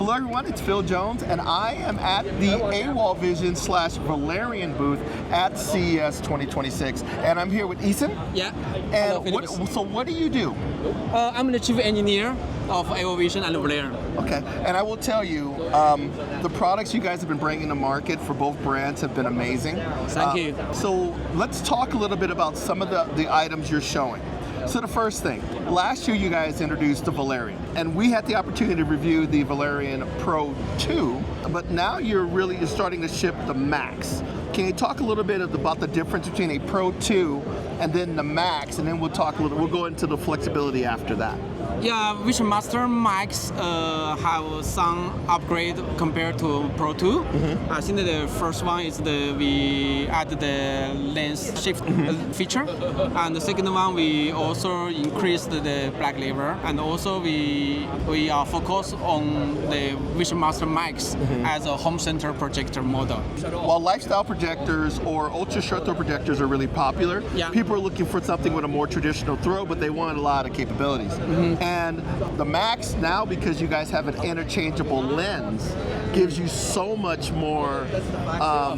Hello everyone, it's Phil Jones, and I am at the AWOL Vision / Valerion booth at CES 2026, and I'm here with Ethan. Yeah. And so what do you do? I'm the chief engineer of AWOL Vision and Valerion. Okay, and I will tell you, the products you guys have been bringing to market for both brands have been amazing. Thank you. So let's talk a little bit about some of the items you're showing. So the first thing, last year you guys introduced the Valerion, and we had the opportunity to review the Valerion Pro 2, but now you're starting to ship the Max. Can you talk a little bit about the difference between a Pro 2 and then the Max, and then we'll go into the flexibility after that. Yeah, VisionMaster Max have some upgrade compared to Pro 2. I think the first one is we added the lens shift feature, and the second one we also increased the black lever, and also we are focused on the VisionMaster Max as a home center projector model. While lifestyle projectors or ultra short throw projectors are really popular, people are looking for something with a more traditional throw, but they want a lot of capabilities. And the Max now, because you guys have an interchangeable lens, gives you so much more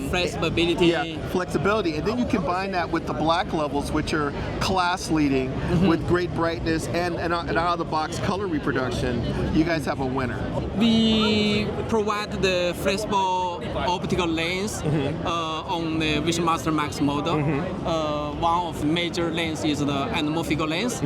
flexibility. Flexibility. And then you combine that with the black levels, which are class leading with great brightness and out-of-the-box color reproduction. You guys have a winner. We provide the flexible optical lens on the VisionMaster Max model. One of the major lenses is the anamorphic lens.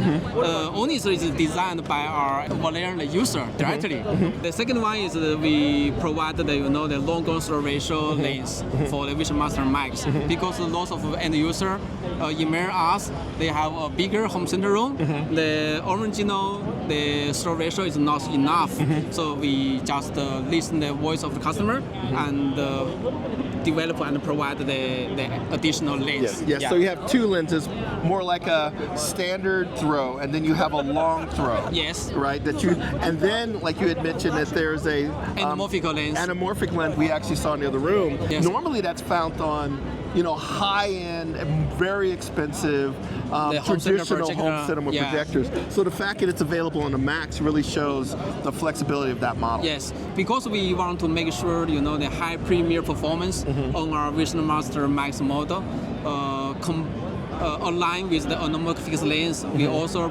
Only is designed by our Valerion user directly. The second one is we provide the long aspect ratio lens for the VisionMaster Max, because lots of end user email us, they have a bigger home center room. The original aspect ratio is not enough, so we just listen the voice of the customer and develop and provide the additional lens. Yes. So you have two lenses, more like a standard throw, and then you have a long throw. Yes. Right. And then, like you had mentioned, that there's a anamorphic lens. Anamorphic lens we actually saw in the other room. Yes. Normally, that's found on high-end, very expensive traditional home cinema projectors. So the fact that it's available on the Max really shows the flexibility of that model. Yes, because we want to make sure the high premier performance on our VisionMaster Max model align with the anamorphic lens. We also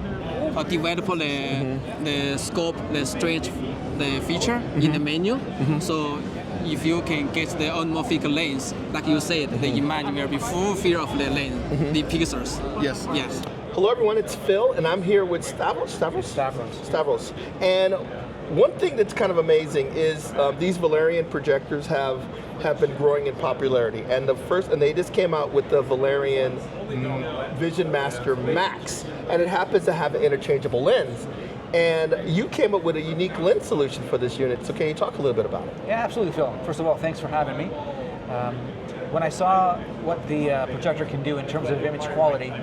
develop the scope, the stretch, the feature in the menu. So if you can get the anamorphic lens, like you said, the image will be full field of the lens, the pixels. Yes. Yes. Hello everyone, it's Phil, and I'm here with Stavros. And one thing that's kind of amazing is these Valerion projectors have been growing in popularity, and they just came out with the Valerion VisionMaster Max, and it happens to have an interchangeable lens. And you came up with a unique lens solution for this unit, so can you talk a little bit about it? Yeah, absolutely, Phil. First of all, thanks for having me. When I saw what the projector can do in terms of image quality,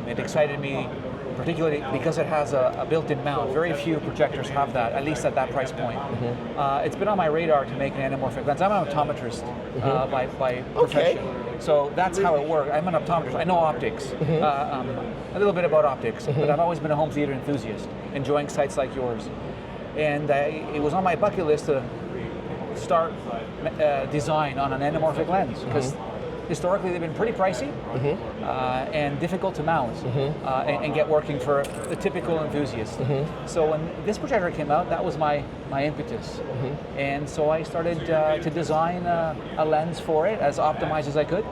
it excited me, particularly because it has a built-in mount. Very few projectors have that, at least at that price point. It's been on my radar to make an anamorphic lens. I'm an optometrist by profession. Okay. So that's how it works. I'm an optometrist. I know optics, a little bit about optics, but I've always been a home theater enthusiast, enjoying sites like yours. And it was on my bucket list to start design on an anamorphic lens, because historically they've been pretty pricey and difficult to mount and get working for the typical enthusiast. So when this projector came out, that was my impetus. And so I started to design a lens for it as optimized as I could,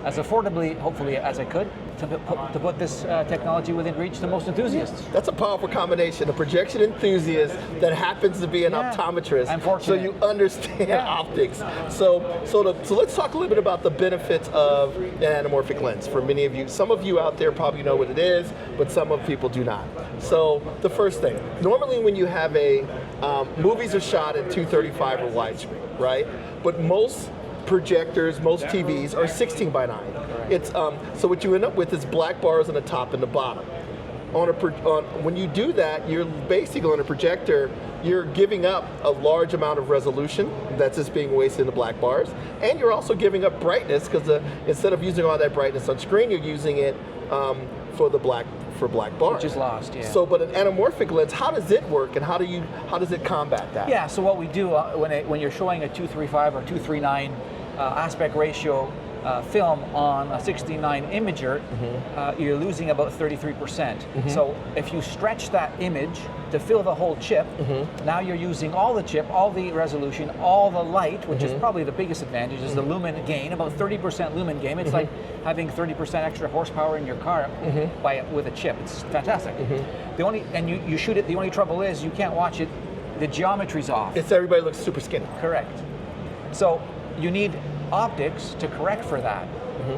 as affordably, hopefully, as I could, to put this technology within reach to most enthusiasts. That's a powerful combination, a projection enthusiast that happens to be an optometrist. I'm fortunate. So you understand optics. So let's talk a little bit about the benefits of an anamorphic lens. For many of you, some of you out there probably know what it is, but some of people do not. So the first thing, normally when you have movies are shot at 235 or widescreen, right? But most projectors, most TVs are 16 by 9. It's so what you end up with is black bars on the top and the bottom. When you do that, you're basically on a projector, you're giving up a large amount of resolution that's just being wasted in the black bars, and you're also giving up brightness, because instead of using all that brightness on screen, you're using it for the black for black bars. Which is lost, yeah. So, but an anamorphic lens, how does it work, and how does it combat that? Yeah, so what we do when you're showing a 235 or 239 aspect ratio film on a 69 imager, you're losing about 33%. So if you stretch that image to fill the whole chip, now you're using all the chip, all the resolution, all the light, which is probably the biggest advantage, is the lumen gain, about 30% lumen gain. It's like having 30% extra horsepower in your car with a chip. It's fantastic. You shoot it, the only trouble is you can't watch it, the geometry's off. Everybody looks super skinny. Correct. So you need optics to correct for that.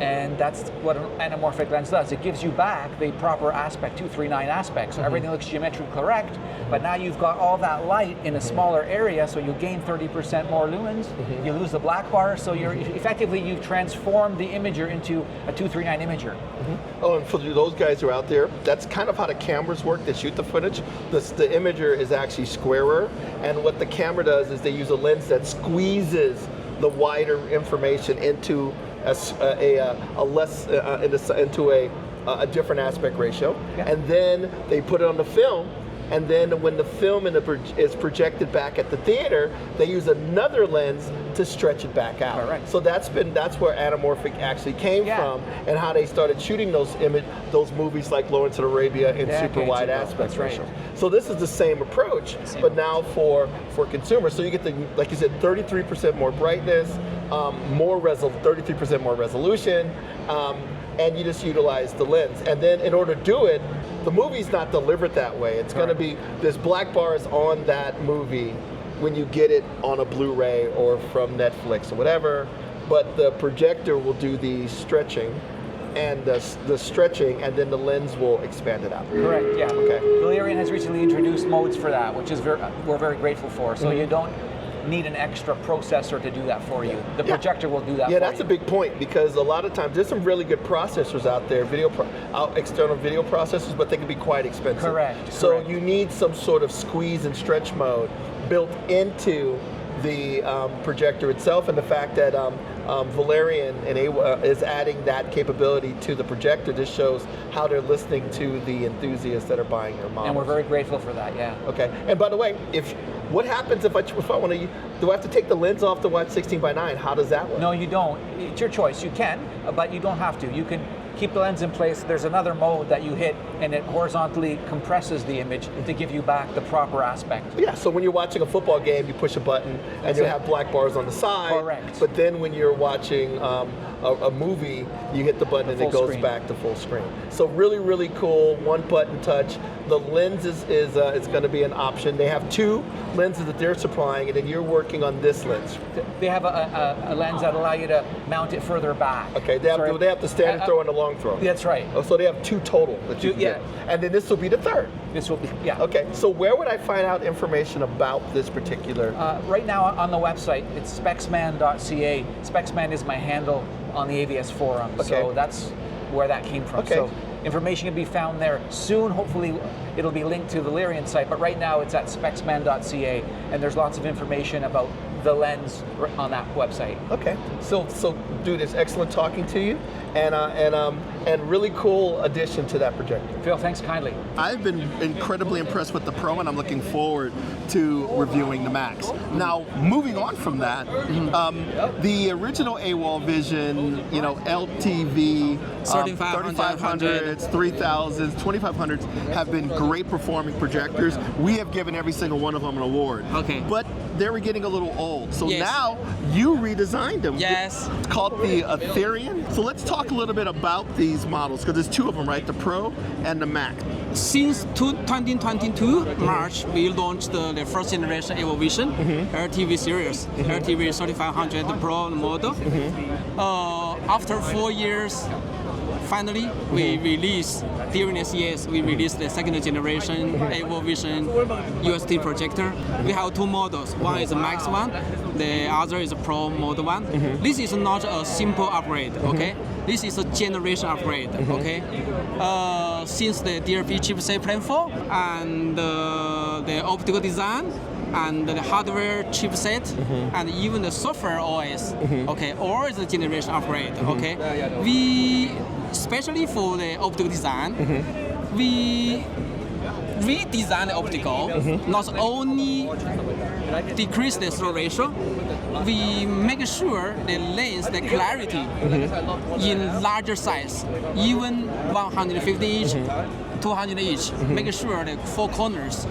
And that's what an anamorphic lens does. It gives you back the proper aspect, 239 aspect. So everything looks geometrically correct, but now you've got all that light in a smaller area, so you gain 30% more lumens. You lose the black bar, so you've transformed the imager into a 239 imager. Oh, and for those guys who are out there, that's kind of how the cameras work that shoot the footage. The imager is actually squarer, and what the camera does is they use a lens that squeezes the wider information into a different aspect ratio, and then they put it on the film. And then when the film is projected back at the theater, they use another lens to stretch it back out. Correct. So that's where anamorphic actually came from, and how they started shooting those movies like Lawrence of Arabia in super wide aspect ratio. Right. So this is the same approach, but now for consumers. So you get like you said, 33% more brightness, 33% more resolution. And you just utilize the lens. And then in order to do it, the movie's not delivered that way. It's going to be, there's black bars on that movie when you get it on a Blu-ray or from Netflix or whatever, but the projector will do the stretching and the stretching, and then the lens will expand it out. Correct, yeah. Okay. Valerion has recently introduced modes for that, which is we're very grateful for. So you don't need an extra processor to do that for you. The projector will do that for you. Yeah, that's a big point, because a lot of times there's some really good processors out there, external video processors, but they can be quite expensive. Correct. So you need some sort of squeeze and stretch mode built into the projector itself, and the fact that Valerion and AWOL is adding that capability to the projector just shows how they're listening to the enthusiasts that are buying their models. And we're very grateful for that, yeah. Okay, and by the way, what happens if I want to, do I have to take the lens off to watch 16:9? How does that work? No, you don't. It's your choice. You can, but you don't have to. You can keep the lens in place. There's another mode that you hit, and it horizontally compresses the image to give you back the proper aspect. Yeah, so when you're watching a football game, you push a button, and you'll have black bars on the side. Correct. But then when you're watching a movie, you hit the button and it goes back to full screen. So really, really cool, one button touch. The lens is going to be an option. They have two lenses that they're supplying, and then you're working on this lens. They have a lens that allow you to mount it further back. Okay, they have the standard throw and the long throw. That's right. Oh, so they have two total that you can get. And then this will be the third. This will be, yeah. Okay, so where would I find out information about this particular? Right now on the website, it's specsman.ca. Specsman is my handle on the AVS forum, so that's where that came from. Okay. So information can be found there. Soon, hopefully, it'll be linked to the Valerion site, but right now it's at specsman.ca, and there's lots of information about the lens on that website. Okay, so dude, it's excellent talking to you, and really cool addition to that projector. Phil, thanks kindly. I've been incredibly impressed with the Pro, and I'm looking forward to reviewing the Max. Now, moving on from that, the original AWOL Vision, LTV, 3500s, 3000s, 2500s have been great performing projectors. We have given every single one of them an award. Okay. But they were getting a little old. So now you redesigned them. Yes. It's called the Aetherion. So let's talk a little bit about these models, because there's two of them, right? The Pro and the Max. Since 2022 March, we launched the first generation AWOL Vision LTV series, LTV 3500 Pro model. After 4 years, finally, we released, during the CES, we released the second generation AWOL Vision UST projector. We have two models. One is a Max one, the other is a Pro model one. This is not a simple upgrade, okay? This is a generation upgrade, okay? Since the DLP chipset platform and the optical design, and the hardware chipset, and even the software OS, okay, all is a generation upgrade, okay. We, especially for the optical design, we redesign the optical, not only decrease the throw ratio, we make sure the lens, the clarity in larger size, even 150 inch, 200 inch, make sure the four corners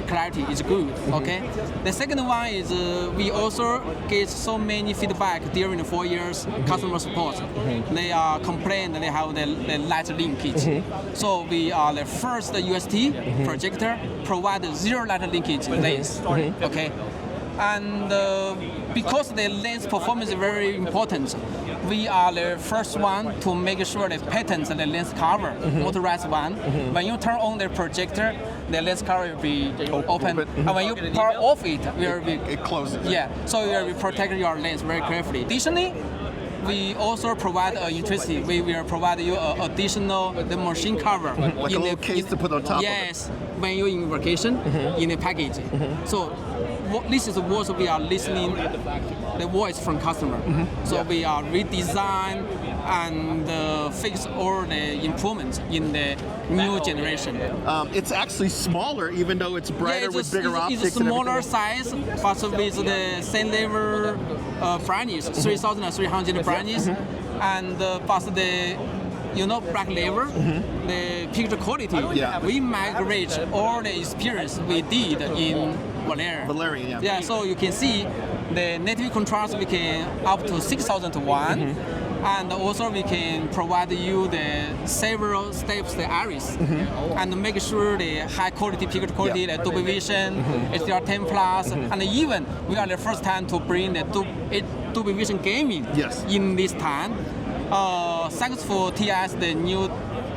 clarity is good. Okay. The second one is we also get so many feedback during the 4 years customer support. They are complain they have the light linkage. So we are the first UST projector provide zero light linkage lens. Okay. And because the lens performance is very important, we are the first one to make sure the patent the lens cover, motorized one. When you turn on the projector, the lens cover will be open. And when you power off it closes. Yeah, so you will protect your lens very carefully. Additionally, we also provide interesting. We will provide you additional the machine cover, like a little case to put on top. Yes, when you're in vacation, in a package. So this is what we are listening the voice from customer. So we are redesign and fix all the improvements in the new generation. It's actually smaller, even though it's brighter with bigger optics. It's a smaller size, but with the same level brightness, 3,300 brightness, and but the black level, the picture quality, we migrate all the experience we did in Valerion. Yeah, so you can see the native contrast we can up to 6,000 to 1. And also we can provide you the several steps, the iris, and make sure the high quality picture quality, the Dolby Vision, HDR10 Plus, and even we are the first time to bring the Dolby Vision gaming in this time. Thanks for TIS, the new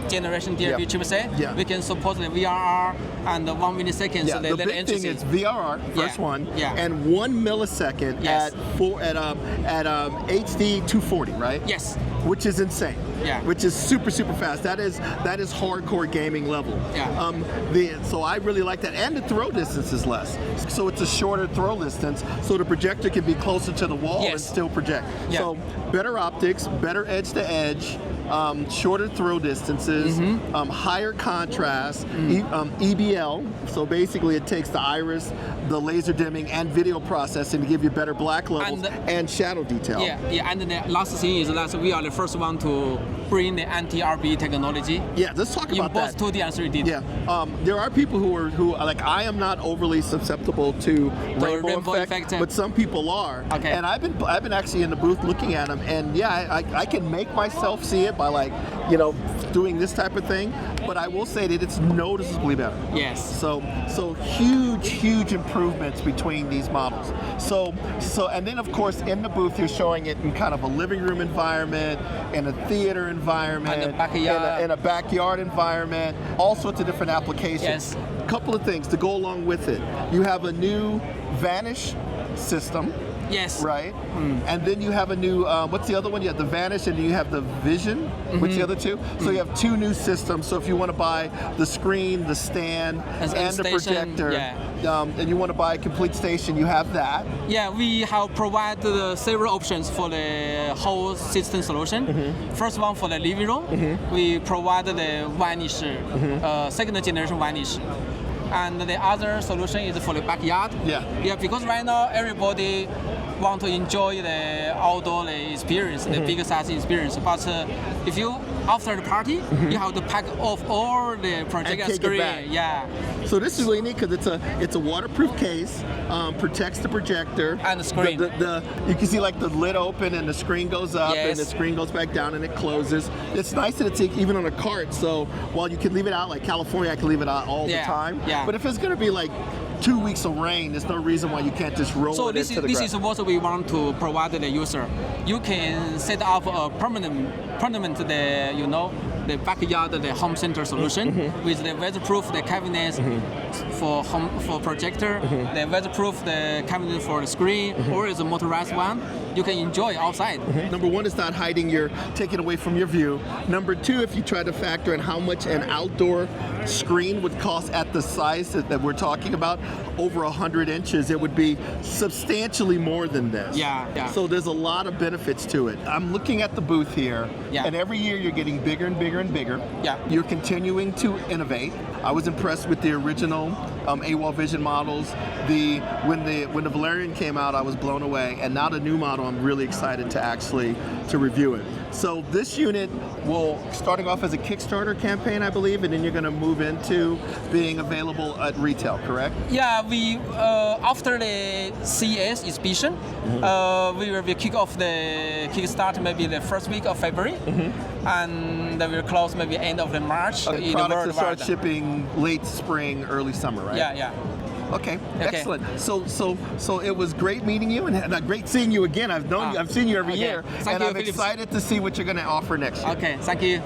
generation DLP chipset, we can support the VRR and 1 millisecond. Yeah, the big thing is VRR, first one, and 1 millisecond at HD 240, right? Yes. Which is insane. Yeah. Which is super fast. That is hardcore gaming level. Yeah. So I really like that, and the throw distance is less. So it's a shorter throw distance, so the projector can be closer to the wall and still project. Yeah. So better optics, better edge to edge. Shorter throw distances, higher contrast, EBL. So basically, it takes the iris, the laser dimming, and video processing to give you better black levels and shadow detail. Yeah. And the last thing is that we are the first one to bring the anti-RB technology. Yeah, let's talk about that. In both 2D and 3D. Yeah, there are people who like I am not overly susceptible to rainbow effect, but some people are. Okay. And I've been actually in the booth looking at them, and I can make myself see it by doing this type of thing, but I will say that it's noticeably better. Yes. So huge improvements between these models. So and then of course in the booth you're showing it in kind of a living room environment, in a theater environment, in a backyard environment, all sorts of different applications. Yes. Couple of things to go along with it. You have a new Vanish system. Yes. Right? And then you have a new, what's the other one? You have the Vanish and you have the Vision. What's the other two? So you have two new systems. So if you want to buy the screen, the stand, and the projector, and you want to buy a complete station, you have that. Yeah, we have provided several options for the whole system solution. First one for the living room, we provided the Vanish, second generation Vanish. And the other solution is for the backyard. Yeah, because right now everybody want to enjoy the outdoor experience, the bigger size experience. But if you after the party, you have to pack off all the projector screen. Yeah. So this is really neat because it's a waterproof case, protects the projector and the screen. You can see like the lid open and the screen goes up and the screen goes back down and it closes. It's nice that it's even on a cart. So while you can leave it out, like California, I can leave it out all the time. Yeah. But if it's going to be like 2 weeks of rain, there's no reason why you can't just roll it into the ground. This is what we want to provide the user. You can set up a permanent the backyard, the home center solution with the weatherproof, the cabinets for projector, the weatherproof, the cabinet for the screen, or is a motorized one. You can enjoy outside. Number one, it's not taking away from your view. Number two, if you try to factor in how much an outdoor screen would cost at the size that we're talking about, over 100 inches, it would be substantially more than this. Yeah. So there's a lot of benefits to it. I'm looking at the booth here, and every year you're getting bigger and bigger bigger and bigger. Yeah. You're continuing to innovate. I was impressed with the original AWOL Vision models. When the Valerion came out, I was blown away. And now the new model, I'm really excited to review it. So this unit will, starting off as a Kickstarter campaign, I believe, and then you're going to move into being available at retail, correct? Yeah, we after the CES exhibition, we will kick off the Kickstarter maybe the first week of February, and then we'll close maybe end of the March. Okay, products will start shipping late spring, early summer, right? Yeah. Okay, excellent. So it was great meeting you and great seeing you again. I've seen you every year, and I'm excited to see what you're going to offer next year. Okay, thank you.